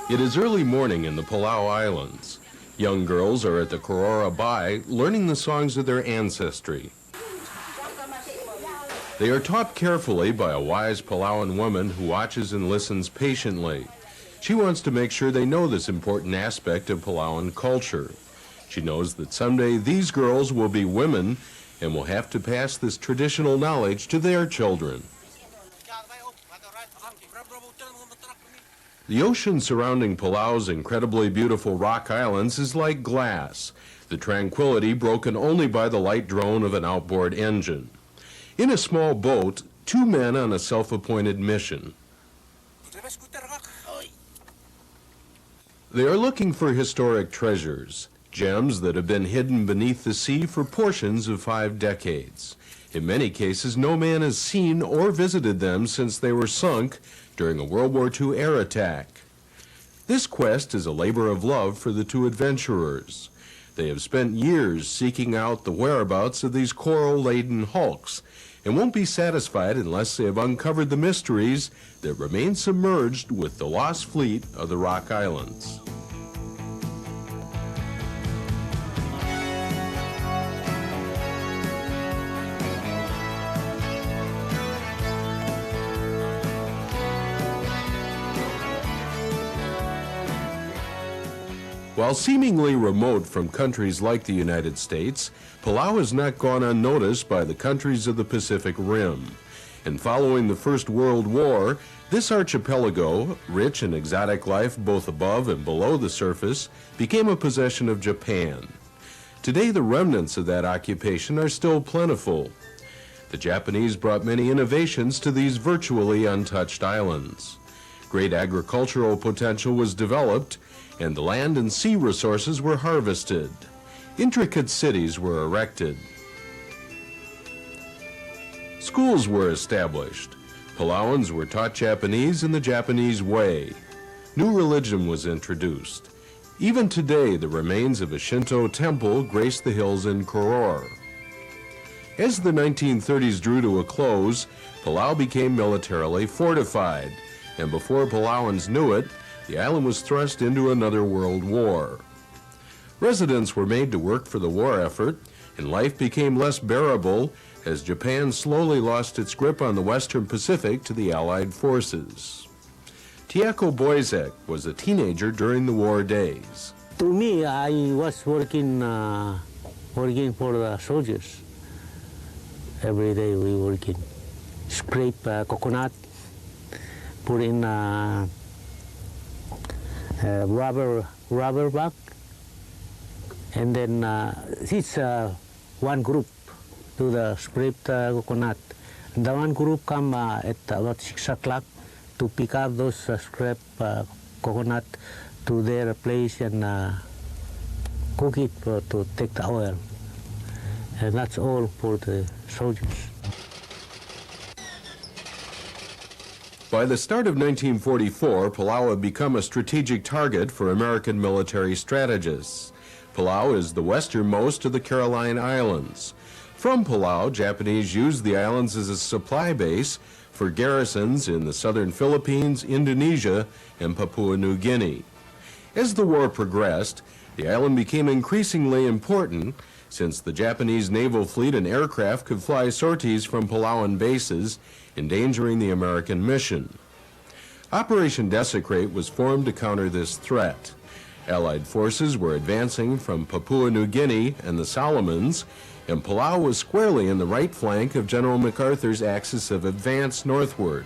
It is early morning in the Palau Islands. Young girls are at the Korora Bai learning the songs of their ancestry. They are taught carefully by a wise Palauan woman who watches and listens patiently. She wants to make sure they know this important aspect of Palauan culture. She knows that someday these girls will be women and will have to pass this traditional knowledge to their children. The ocean surrounding Palau's incredibly beautiful rock islands is like glass, the tranquility broken only by the light drone of an outboard engine. In a small boat, two men on a self-appointed mission. They are looking for historic treasures, gems that have been hidden beneath the sea for portions of 5 decades. In many cases, no man has seen or visited them since they were sunk during a World War II air attack. This quest is a labor of love for the two adventurers. They have spent years seeking out the whereabouts of these coral-laden hulks and won't be satisfied unless they have uncovered the mysteries that remain submerged with the lost fleet of the Rock Islands. While seemingly remote from countries like the United States, Palau has not gone unnoticed by the countries of the Pacific Rim. And following the First World War, this archipelago, rich in exotic life both above and below the surface, became a possession of Japan. Today, the remnants of that occupation are still plentiful. The Japanese brought many innovations to these virtually untouched islands. Great agricultural potential was developed, and the land and sea resources were harvested. Intricate cities were erected. Schools were established. Palauans were taught Japanese in the Japanese way. New religion was introduced. Even today, the remains of a Shinto temple grace the hills in Koror. As the 1930s drew to a close, Palau became militarily fortified, and before Palauans knew it, the island was thrust into another world war. Residents were made to work for the war effort, and life became less bearable as Japan slowly lost its grip on the Western Pacific to the Allied forces. Tiako Boyzek was a teenager during the war days. To me, I was working for the soldiers. Every day we working. Scrape coconut, put in rubber bag, and then it's one group to the scraped coconut. And the one group come at about 6 o'clock to pick up those scraped coconut to their place and cook it to take the oil. And that's all for the soldiers. By the start of 1944, Palau had become a strategic target for American military strategists. Palau is the westernmost of the Caroline Islands. From Palau, Japanese used the islands as a supply base for garrisons in the southern Philippines, Indonesia, and Papua New Guinea. As the war progressed, the island became increasingly important since the Japanese naval fleet and aircraft could fly sorties from Palauan bases, endangering the American mission. Operation Desecrate was formed to counter this threat. Allied forces were advancing from Papua New Guinea and the Solomons, and Palau was squarely in the right flank of General MacArthur's axis of advance northward.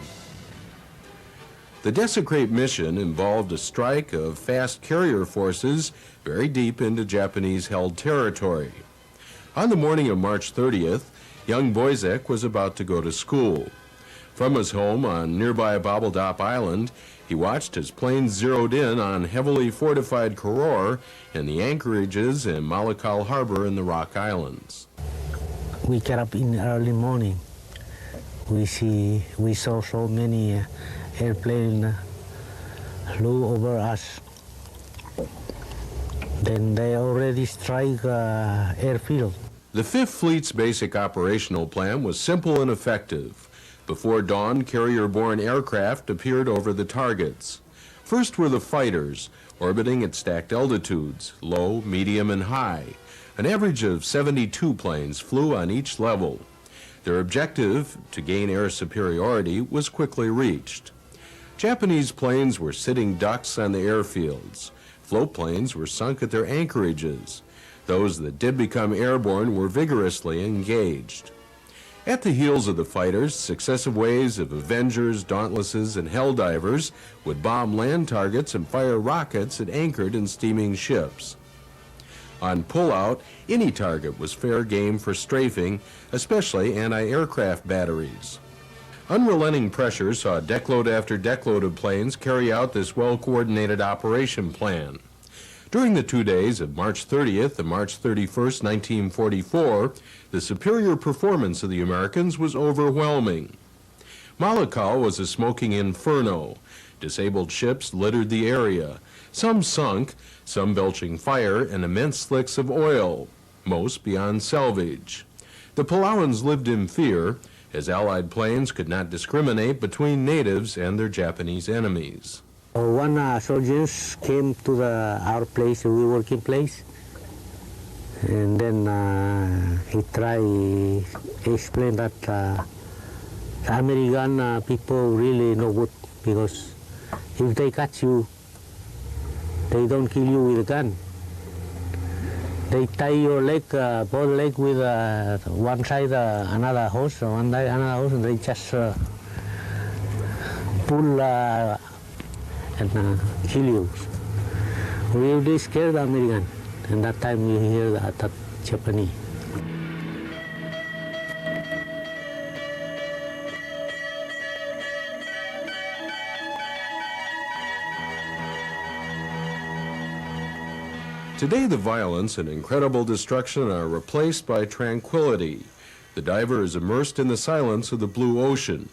The Desecrate mission involved a strike of fast carrier forces very deep into Japanese-held territory. On the morning of March 30th, young Boyzek was about to go to school. From his home on nearby Babeldop Island, he watched as planes zeroed in on heavily fortified Koror and the anchorages in Malakal Harbor in the Rock Islands. We get up in the early morning. We saw so many airplanes flew over us. Then they already strike airfield. The Fifth Fleet's basic operational plan was simple and effective. Before dawn, carrier-borne aircraft appeared over the targets. First were the fighters, orbiting at stacked altitudes, low, medium, and high. An average of 72 planes flew on each level. Their objective, to gain air superiority, was quickly reached. Japanese planes were sitting ducks on the airfields. Float planes were sunk at their anchorages. Those that did become airborne were vigorously engaged. At the heels of the fighters, successive waves of Avengers, Dauntlesses, and Helldivers would bomb land targets and fire rockets at anchored and steaming ships. On pullout, any target was fair game for strafing, especially anti-aircraft batteries. Unrelenting pressure saw deckload after deckload of planes carry out this well-coordinated operation plan. During the 2 days of March 30th and March 31st, 1944, the superior performance of the Americans was overwhelming. Malakal was a smoking inferno. Disabled ships littered the area. Some sunk, some belching fire and immense slicks of oil, most beyond salvage. The Palauans lived in fear, as Allied planes could not discriminate between natives and their Japanese enemies. One soldiers came to our place, we working place, and then he tried explain that the American people really no good, because if they catch you, they don't kill you with a gun. They tie your leg, both leg with one side another horse, one side another horse, and they just pull and kill you. We really scared the American, and that time we hear that Japanese. Today, the violence and incredible destruction are replaced by tranquility. The diver is immersed in the silence of the blue ocean,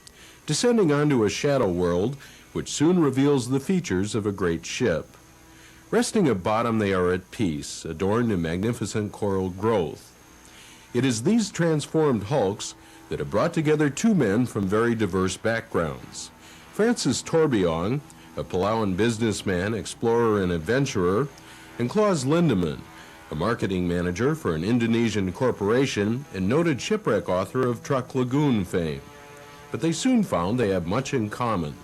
descending onto a shadow world which soon reveals the features of a great ship. Resting at bottom, they are at peace, adorned in magnificent coral growth. It is these transformed hulks that have brought together two men from very diverse backgrounds. Francis Torbiong, a Palauan businessman, explorer, and adventurer, and Klaus Lindemann, a marketing manager for an Indonesian corporation and noted shipwreck author of Truck Lagoon fame. But they soon found they have much in common.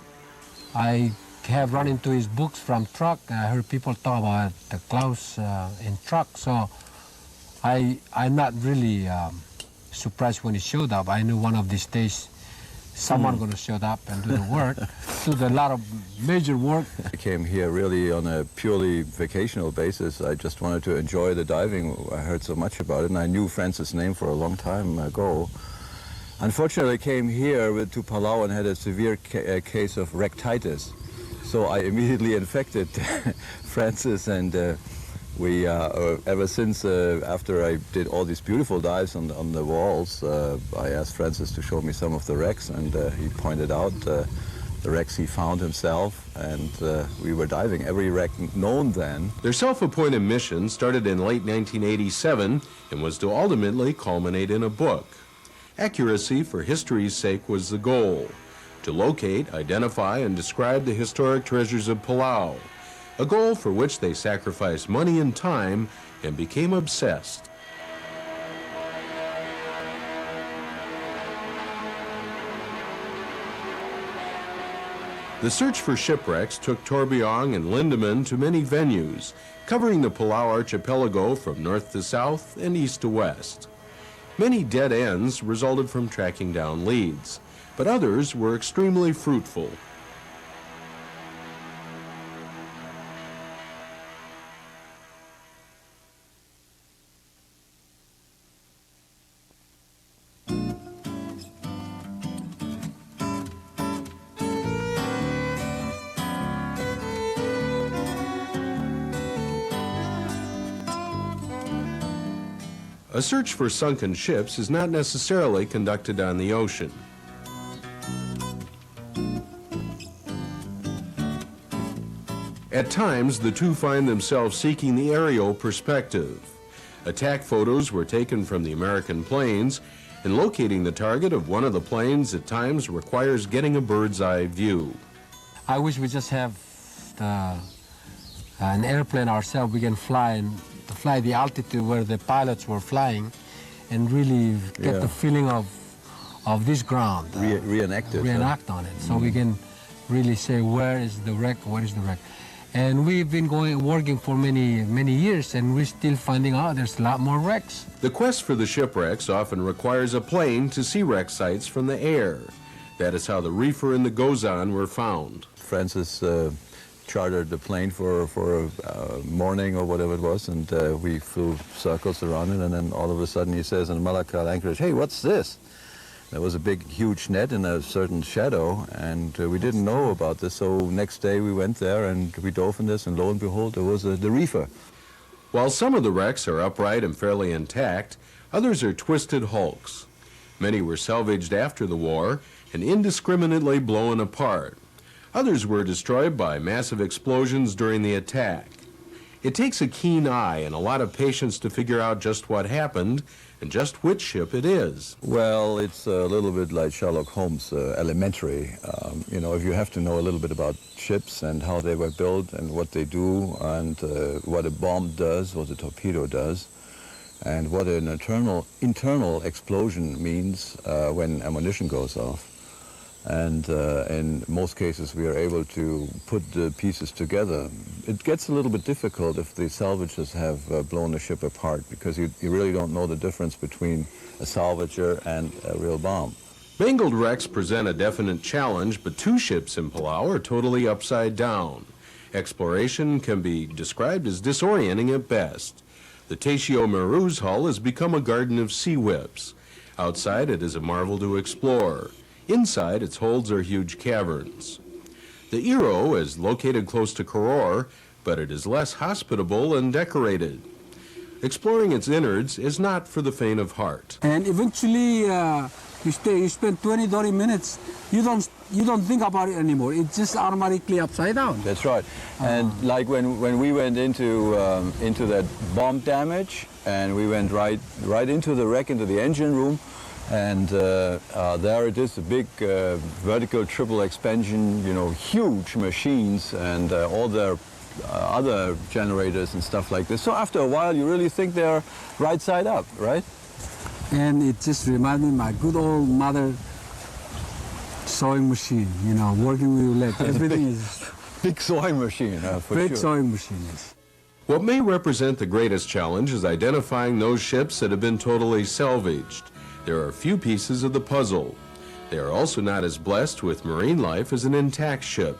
I have run into his books from Truck. I heard people talk about the Klaus in Truck, so I'm not really surprised when he showed up. I knew one of these days someone going to show up and do the work, do a lot of major work. I came here really on a purely vacational basis. I just wanted to enjoy the diving. I heard so much about it, and I knew Francis' name for a long time ago. Unfortunately, I came here to Palau and had a severe case of rectitis. So I immediately infected Francis, and we, ever since, after I did all these beautiful dives on the walls, I asked Francis to show me some of the wrecks, and he pointed out the wrecks he found himself, and we were diving every wreck known then. Their self-appointed mission started in late 1987 and was to ultimately culminate in a book. Accuracy for history's sake was the goal, to locate, identify, and describe the historic treasures of Palau, a goal for which they sacrificed money and time and became obsessed. The search for shipwrecks took Torbiong and Lindemann to many venues, covering the Palau archipelago from north to south and east to west. Many dead ends resulted from tracking down leads, but others were extremely fruitful. A search for sunken ships is not necessarily conducted on the ocean. At times, the two find themselves seeking the aerial perspective. Attack photos were taken from the American planes, and locating the target of one of the planes at times requires getting a bird's eye view. I wish we just have an airplane ourselves, we can fly the altitude where the pilots were flying, and really get the feeling of this ground. Reenact it. Reenact on it, so we can really say where is the wreck, what is the wreck. And we've been working for many years, and we're still finding out there's a lot more wrecks. The quest for the shipwrecks often requires a plane to see wreck sites from the air. That is how the reefer and the Gozan were found. Francis chartered the plane for a morning or whatever it was, and we flew circles around it, and then all of a sudden he says in Malacca anchorage, "Hey, what's this?" There was a big, huge net in a certain shadow, and we didn't know about this, so next day we went there and we dove in this, and lo and behold, there was the reefer. While some of the wrecks are upright and fairly intact, others are twisted hulks. Many were salvaged after the war and indiscriminately blown apart. Others were destroyed by massive explosions during the attack. It takes a keen eye and a lot of patience to figure out just what happened and just which ship it is. Well, it's a little bit like Sherlock Holmes, elementary. You know, if you have to know a little bit about ships and how they were built and what they do and what a bomb does, what a torpedo does, and what an internal explosion means when ammunition goes off. And in most cases we are able to put the pieces together. It gets a little bit difficult if the salvagers have blown the ship apart, because you really don't know the difference between a salvager and a real bomb. Mangled wrecks present a definite challenge, but two ships in Palau are totally upside down. Exploration can be described as disorienting at best. The Teixeira Meru's hull has become a garden of sea whips. Outside it is a marvel to explore. Inside, its holds are huge caverns. The Iro is located close to Koror, but it is less hospitable and decorated. Exploring its innards is not for the faint of heart. And eventually, you spend 20, 30 minutes, you don't think about it anymore. It's just automatically upside down. That's right. And like when we went into that bomb damage, and we went right into the wreck, into the engine room, and there it is, a big vertical triple expansion, you know, huge machines, and all their other generators and stuff like this. So after a while, you really think they're right side up, right? And it just reminded me of my good old mother sewing machine, you know, working with your leg. Everything is... Big sewing machine, for big sure. sewing machine, yes. What may represent the greatest challenge is identifying those ships that have been totally salvaged. There are few pieces of the puzzle. They are also not as blessed with marine life as an intact ship.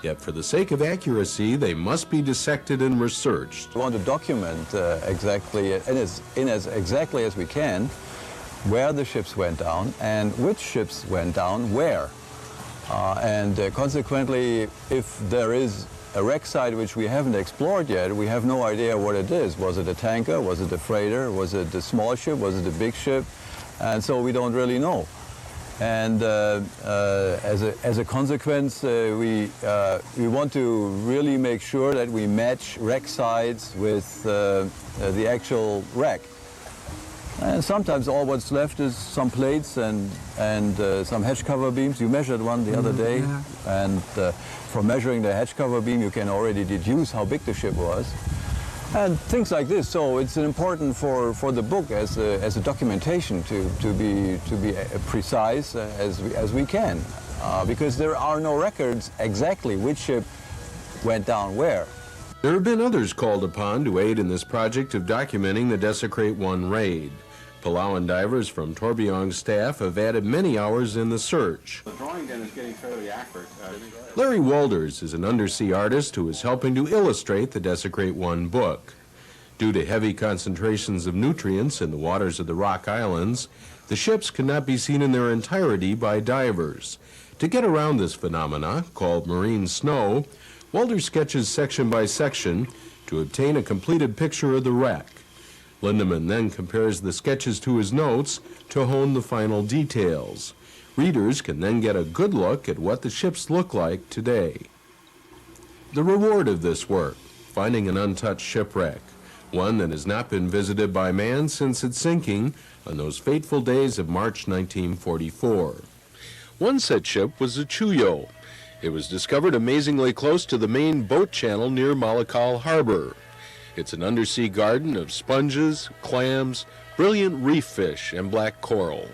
Yet for the sake of accuracy, they must be dissected and researched. We want to document exactly as we can where the ships went down and which ships went down where. Consequently, if there is a wreck site which we haven't explored yet, we have no idea what it is. Was it a tanker? Was it a freighter? Was it a small ship? Was it a big ship? And so we don't really know. And as a consequence, we want to really make sure that we match wreck sites with the actual wreck. And sometimes all what's left is some plates and some hatch cover beams. You measured one the other day, and from measuring the hatch cover beam, you can already deduce how big the ship was. And things like this. So it's important for the book as a documentation to be precise as we can, because there are no records exactly which ship went down where. There have been others called upon to aid in this project of documenting the Desecrate 1 raid. Palauan divers from Torbjorn's staff have added many hours in the search. The drawing then is getting fairly accurate. Larry Walders is an undersea artist who is helping to illustrate the Desecrate 1 book. Due to heavy concentrations of nutrients in the waters of the Rock Islands, the ships cannot be seen in their entirety by divers. To get around this phenomena, called marine snow, Walders sketches section by section to obtain a completed picture of the wreck. Lindemann then compares the sketches to his notes to hone the final details. Readers can then get a good look at what the ships look like today. The reward of this work, finding an untouched shipwreck, one that has not been visited by man since its sinking on those fateful days of March 1944. One such ship was the Chuyo, It was discovered amazingly close to the main boat channel near Malakal Harbor. It's an undersea garden of sponges, clams, brilliant reef fish, and black coral.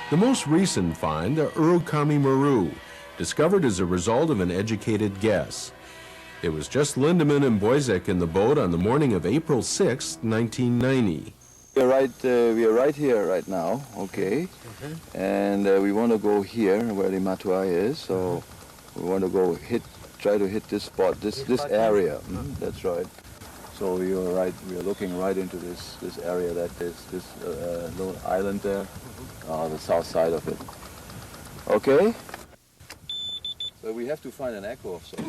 The most recent find, the Urukami Maru, discovered as a result of an educated guess. It was just Lindemann and Boyzek in the boat on the morning of April 6, 1990. We are right here right now, okay? And we want to go here where the Matuai is, so we want to go try to hit this spot, this area. That's right. So we are right. We are looking right into this area. That is this little island there, the south side of it. Okay. So we have to find an echo of some.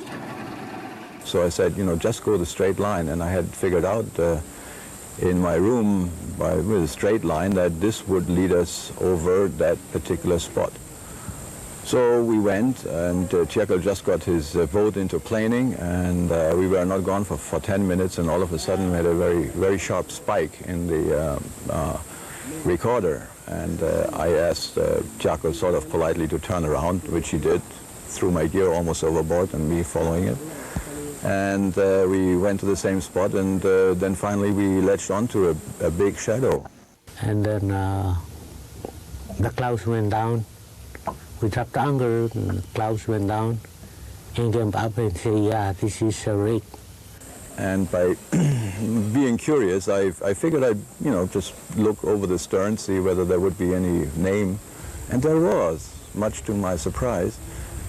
So I said, just go the straight line, and I had figured out in my room with a straight line that this would lead us over that particular spot. So we went, and Tjekel just got his boat into planing, and we were not gone for 10 minutes, and all of a sudden we had a very, very sharp spike in the recorder. And I asked Tjekel sort of politely to turn around, which he did, threw my gear almost overboard and me following it. And we went to the same spot, and then finally we latched onto a big shadow. And then the clouds went down. We dropped the anchor, and the clouds went down, and came up and said, yeah, this is a rig. And by being curious, I figured I'd, just look over the stern, see whether there would be any name. And there was, much to my surprise.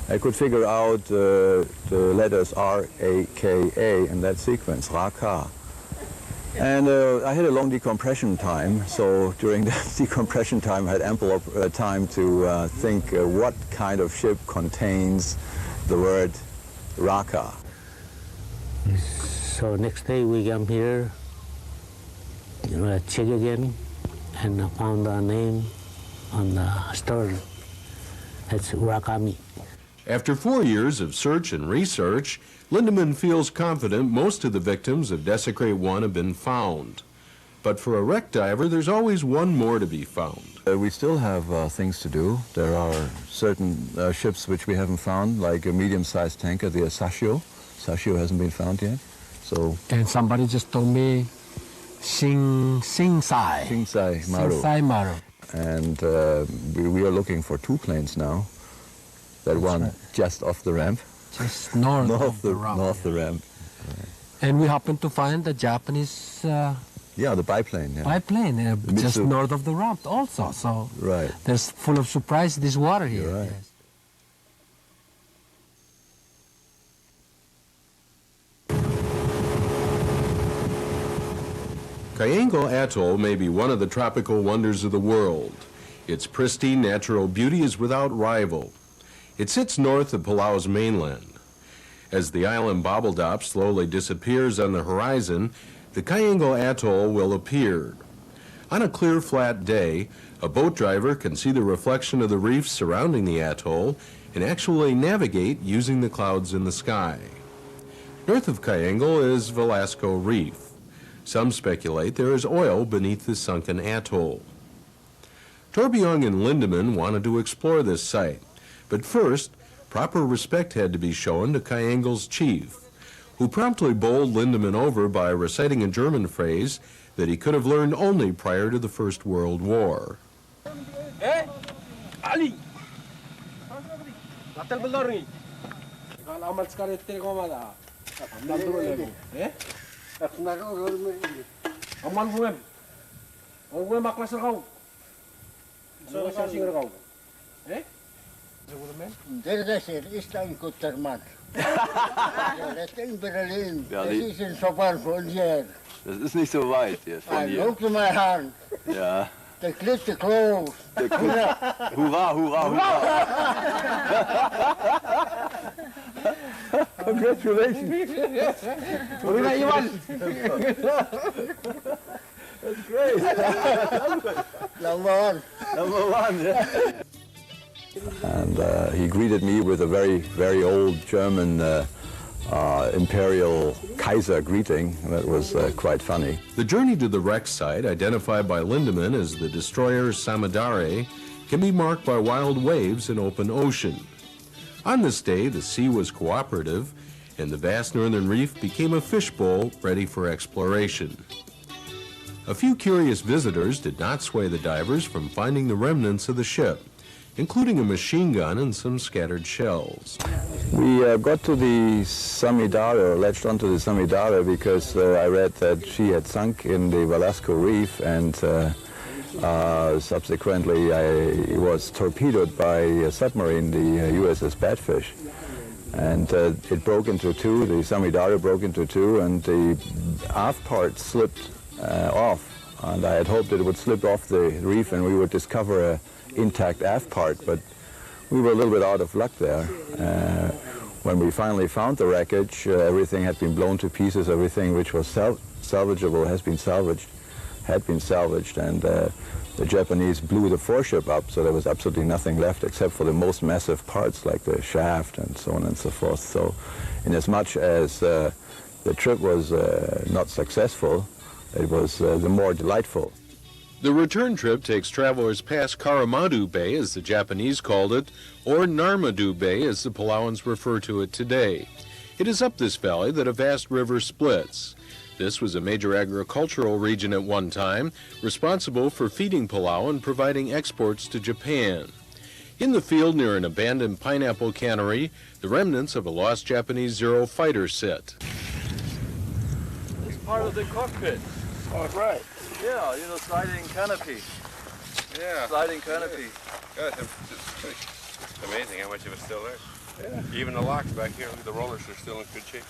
I could figure out the letters R-A-K-A in that sequence, Raka. And I had a long decompression time, so during that decompression time I had ample time to think what kind of ship contains the word Raka. So next day we come here, check again, and found the name on the stern. It's Urakami. After 4 years of search and research, Lindemann feels confident most of the victims of Desecrate 1 have been found. But for a wreck diver, there's always one more to be found. We still have things to do. There are certain ships which we haven't found, like a medium-sized tanker, the Sashio. Sashio hasn't been found yet. So. And somebody just told me Singsai Maru. Singsai Maru. And we are looking for 2 planes now. That one right. Just off the ramp. Just north of the ramp. North the ramp. Right. And we happened to find the Japanese... yeah, the biplane. Yeah. Biplane, just north of the ramp also. So right. There's full of surprise, this water here. You're right. Yes. Kyangle Atoll may be one of the tropical wonders of the world. Its pristine natural beauty is without rival. It sits north of Palau's mainland. As the island Bobbledop slowly disappears on the horizon, the Kyangle Atoll will appear. On a clear, flat day, a boat driver can see the reflection of the reefs surrounding the atoll and actually navigate using the clouds in the sky. North of Kyangle is Velasco Reef. Some speculate there is oil beneath the sunken atoll. Torbjörn and Lindemann wanted to explore this site, but first, proper respect had to be shown to Kyangle's chief, who promptly bowled Lindemann over by reciting a German phrase that he could have learned only prior to the First World War. Ali! Der ist ein guter Mann. Er lebt in Berlin. Das ist in so far von hier. Das ist nicht so weit hier von hier. Look to my hand. Ja. The clip the clothes. Hurra, hurra, hurra. Congratulations. That's great. Number one. Number one, yeah. And he greeted me with a very, very old German imperial Kaiser greeting. That was quite funny. The journey to the wreck site, identified by Lindemann as the destroyer Samudare, can be marked by wild waves and open ocean. On this day, the sea was cooperative, and the vast northern reef became a fishbowl ready for exploration. A few curious visitors did not sway the divers from finding the remnants of the ship, including a machine gun and some scattered shells. We got to the Samudare, latched onto the Samudare, because I read that she had sunk in the Velasco Reef, and subsequently I was torpedoed by a submarine, the USS Batfish. And it broke into two, the Samudare broke into two, and the aft part slipped off. And I had hoped it would slip off the reef and we would discover an intact aft part, but we were a little bit out of luck there. When we finally found the wreckage, everything had been blown to pieces, everything which was salvageable had been salvaged, and the Japanese blew the foreship up, so there was absolutely nothing left except for the most massive parts like the shaft and so on and so forth. So in as much as the trip was not successful, it was the more delightful. The return trip takes travelers past Karamadu Bay, as the Japanese called it, or Narmadu Bay, as the Palauans refer to it today. It is up this valley that a vast river splits. This was a major agricultural region at one time, responsible for feeding Palau and providing exports to Japan. In the field near an abandoned pineapple cannery, the remnants of a lost Japanese Zero fighter sit. It's part of the cockpit. All right. Yeah, you know, sliding canopy. Yeah. Sliding canopy. God, it's amazing how much of it's still there. Yeah. Even the locks back here, look at the rollers are still in good shape.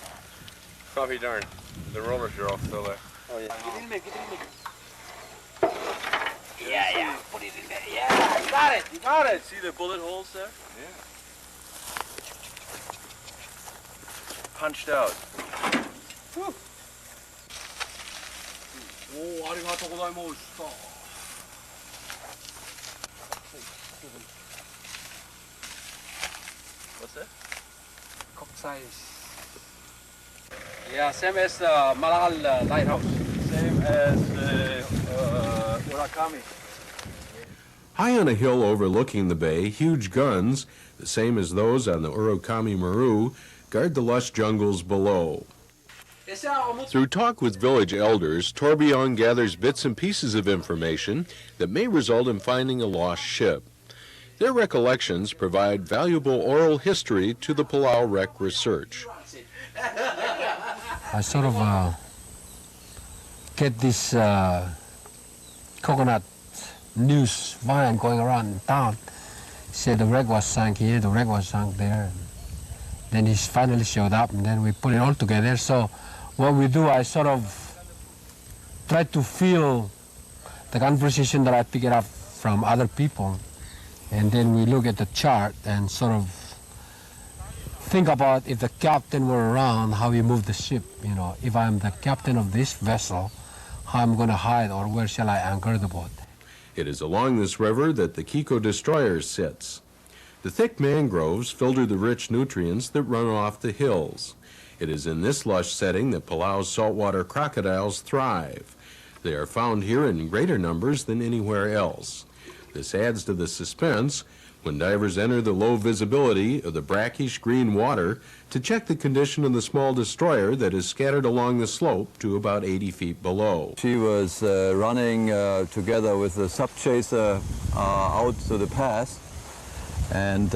Coffee darn. The rollers are all still there. Oh, yeah. Yeah. Put it in there. Yeah, you got it. See the bullet holes there? Yeah. Punched out. Whew. Oh, arigatou gozaimasu. What's that? Cock size. Yeah, same as Malahal lighthouse. Same as Urakami. High on a hill overlooking the bay, huge guns, the same as those on the Urakami Maru, guard the lush jungles below. Through talk with village elders, Torbjorn gathers bits and pieces of information that may result in finding a lost ship. Their recollections provide valuable oral history to the Palau wreck research. I sort of get this coconut news vine going around in town. Said the wreck was sunk here, the wreck was sunk there. Then he finally showed up, and then we put it all together. So what we do, I sort of try to feel the conversation that I pick it up from other people, and then we look at the chart and sort of think about if the captain were around, how he moved the ship. You know, if I'm the captain of this vessel, how I'm going to hide, or where shall I anchor the boat? It is along this river that the Kiko destroyer sits. The thick mangroves filter the rich nutrients that run off the hills. It is in this lush setting that Palau's saltwater crocodiles thrive. They are found here in greater numbers than anywhere else. This adds to the suspense when divers enter the low visibility of the brackish green water to check the condition of the small destroyer that is scattered along the slope to about 80 feet below. She was running together with the subchaser out to the pass, and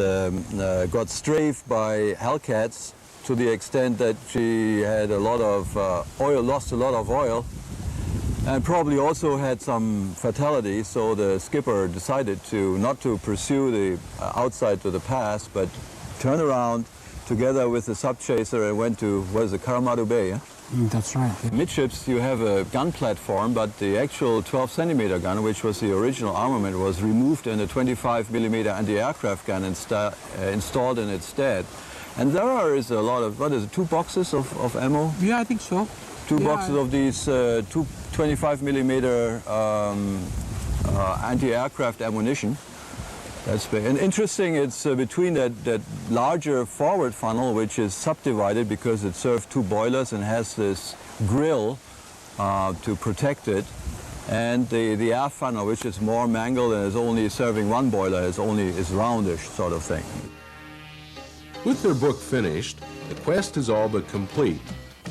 got strafed by hellcats to the extent that she had a lot of oil, lost a lot of oil, and probably also had some fatality. So the skipper decided not to pursue the outside to the pass, but turn around together with the subchaser and went to, what is it, Karamadu Bay? Yeah? That's right. Midships, you have a gun platform, but the actual 12-centimeter gun, which was the original armament, was removed and a 25-millimeter anti-aircraft gun installed in its stead. And there is a lot of, what is it, 2 boxes of ammo? Yeah, I think so. 2 boxes of these 25-millimeter anti-aircraft ammunition. That's big. And interesting, it's between that larger forward funnel, which is subdivided because it serves 2 boilers and has this grill to protect it, and the aft funnel, which is more mangled and is only serving 1 boiler, is roundish sort of thing. With their book finished, the quest is all but complete,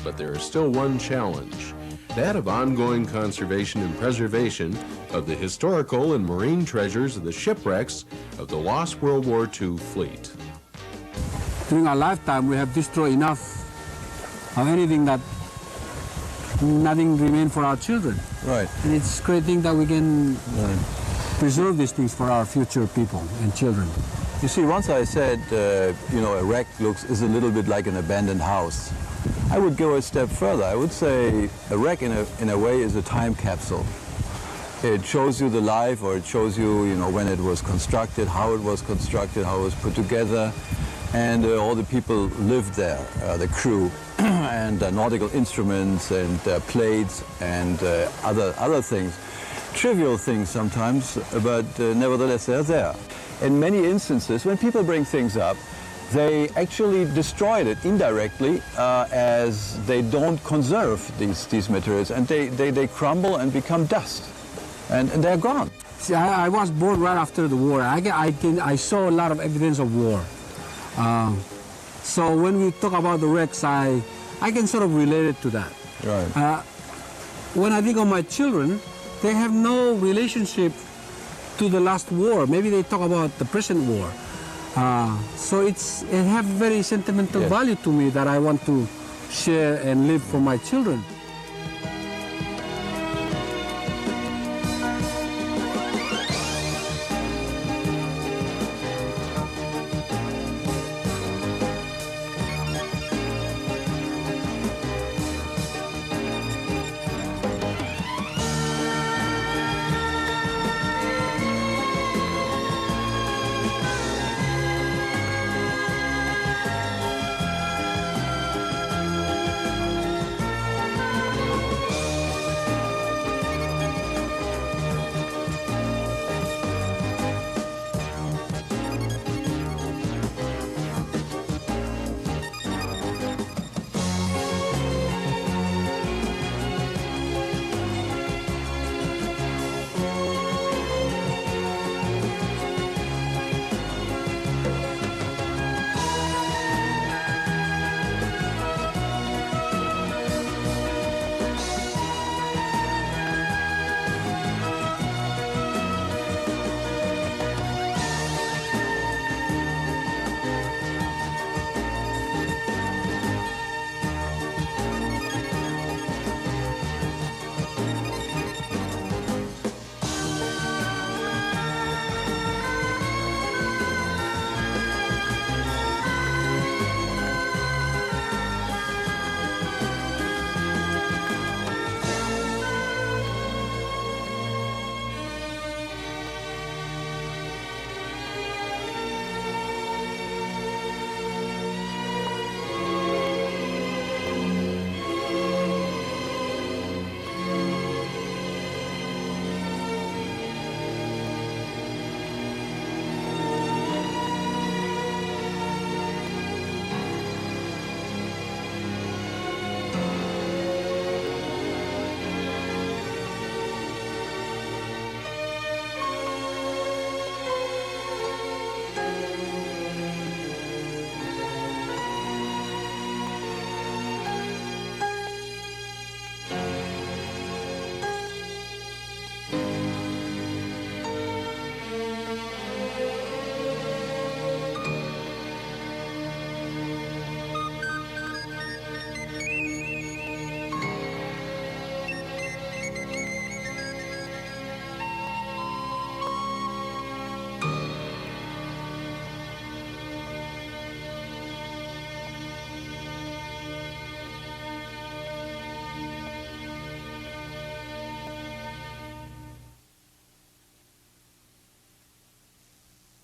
but there is still one challenge, that of ongoing conservation and preservation of the historical and marine treasures of the shipwrecks of the lost World War II fleet. During our lifetime, we have destroyed enough of anything that nothing remained for our children. Right. And it's a great thing that we can preserve these things for our future people and children. You see, once I said, a wreck is a little bit like an abandoned house. I would go a step further. I would say a wreck in a way is a time capsule. It shows you the life, or it shows you, when it was constructed, how it was constructed, how it was put together, and all the people lived there, the crew, and nautical instruments and plates and other things. Trivial things sometimes, but nevertheless they're there. In many instances, when people bring things up, they actually destroyed it indirectly as they don't conserve these materials, and they crumble and become dust, and they're gone. See, I was born right after the war. I saw a lot of evidence of war. So when we talk about the wrecks, I can sort of relate it to that. Right. When I think of my children, they have no relationship to the last war. Maybe they talk about the present war. So it has very sentimental value to me that I want to share and live for my children.